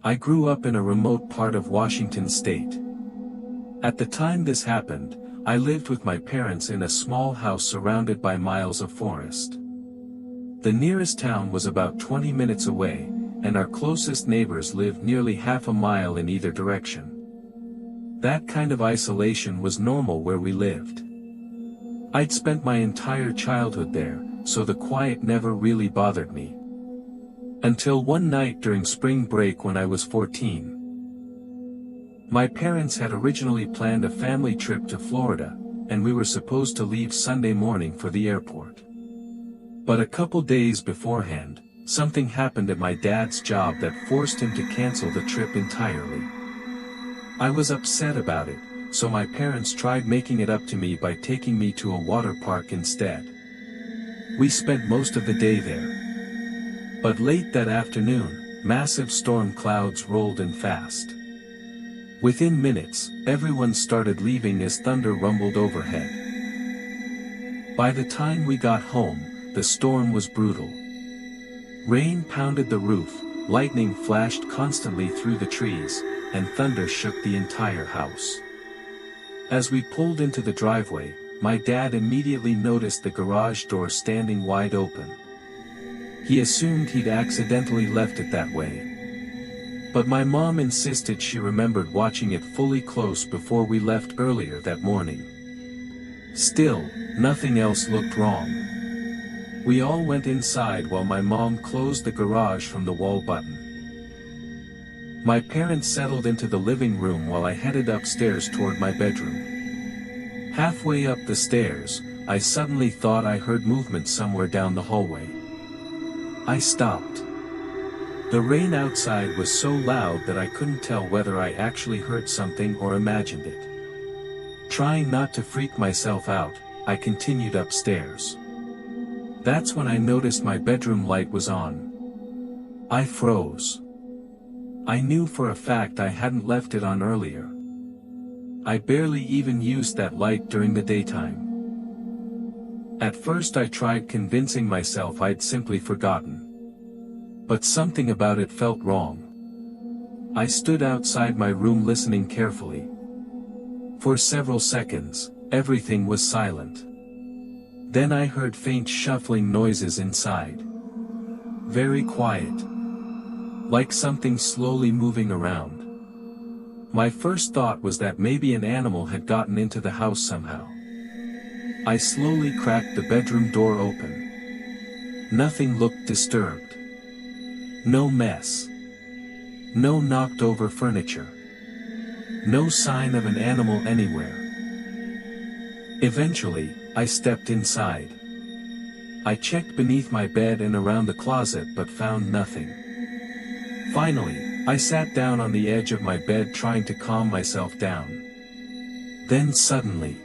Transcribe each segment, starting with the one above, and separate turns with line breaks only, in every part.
I grew up in a remote part of Washington state. At the time this happened, I lived with my parents in a small house surrounded by miles of forest. The nearest town was about 20 minutes away, and our closest neighbors lived nearly half a mile in either direction. That kind of isolation was normal where we lived. I'd spent my entire childhood there, so the quiet never really bothered me. Until one night during spring break when I was 14. My parents had originally planned a family trip to Florida, and we were supposed to leave Sunday morning for the airport. But a couple days beforehand, something happened at my dad's job that forced him to cancel the trip entirely. I was upset about it, so my parents tried making it up to me by taking me to a water park instead. We spent most of the day there. But late that afternoon, massive storm clouds rolled in fast. Within minutes, everyone started leaving as thunder rumbled overhead. By the time we got home, the storm was brutal. Rain pounded the roof, lightning flashed constantly through the trees, and thunder shook the entire house. As we pulled into the driveway, my dad immediately noticed the garage door standing wide open. He assumed he'd accidentally left it that way. But my mom insisted she remembered watching it fully close before we left earlier that morning. Still, nothing else looked wrong. We all went inside while my mom closed the garage from the wall button. My parents settled into the living room while I headed upstairs toward my bedroom. Halfway up the stairs, I suddenly thought I heard movement somewhere down the hallway. I stopped. The rain outside was so loud that I couldn't tell whether I actually heard something or imagined it. Trying not to freak myself out, I continued upstairs. That's when I noticed my bedroom light was on. I froze. I knew for a fact I hadn't left it on earlier. I barely even used that light during the daytime. At first I tried convincing myself I'd simply forgotten. But something about it felt wrong. I stood outside my room listening carefully. For several seconds, everything was silent. Then I heard faint shuffling noises inside. Very quiet. Like something slowly moving around. My first thought was that maybe an animal had gotten into the house somehow. I slowly cracked the bedroom door open. Nothing looked disturbed. No mess. No knocked over furniture. No sign of an animal anywhere. Eventually, I stepped inside. I checked beneath my bed and around the closet but found nothing. Finally, I sat down on the edge of my bed trying to calm myself down. Then suddenly,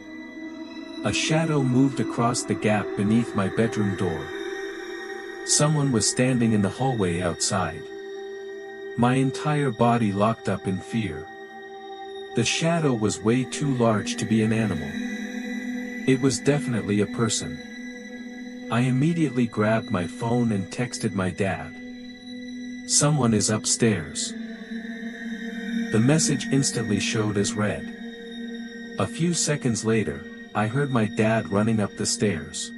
a shadow moved across the gap beneath my bedroom door. Someone was standing in the hallway outside. My entire body locked up in fear. The shadow was way too large to be an animal. It was definitely a person. I immediately grabbed my phone and texted my dad. "Someone is upstairs." The message instantly showed as read. A few seconds later, I heard my dad running up the stairs.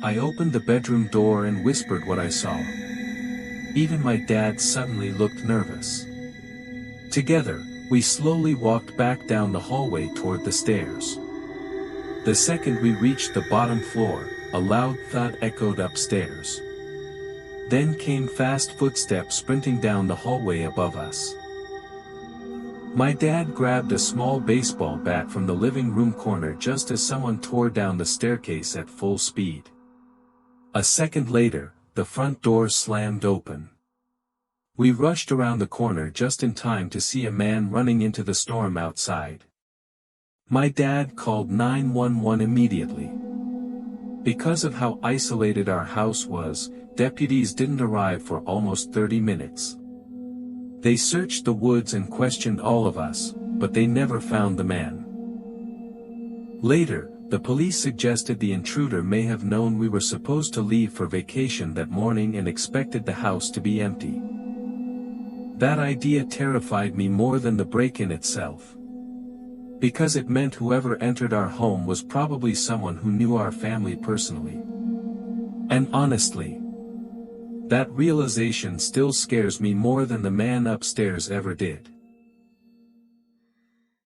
I opened the bedroom door and whispered what I saw. Even my dad suddenly looked nervous. Together, we slowly walked back down the hallway toward the stairs. The second we reached the bottom floor, a loud thud echoed upstairs. Then came fast footsteps sprinting down the hallway above us. My dad grabbed a small baseball bat from the living room corner just as someone tore down the staircase at full speed. A second later, the front door slammed open. We rushed around the corner just in time to see a man running into the storm outside. My dad called 911 immediately. Because of how isolated our house was, deputies didn't arrive for almost 30 minutes. They searched the woods and questioned all of us, but they never found the man. Later, the police suggested the intruder may have known we were supposed to leave for vacation that morning and expected the house to be empty. That idea terrified me more than the break-in itself. Because it meant whoever entered our home was probably someone who knew our family personally. And honestly, that realization still scares me more than the man upstairs ever did.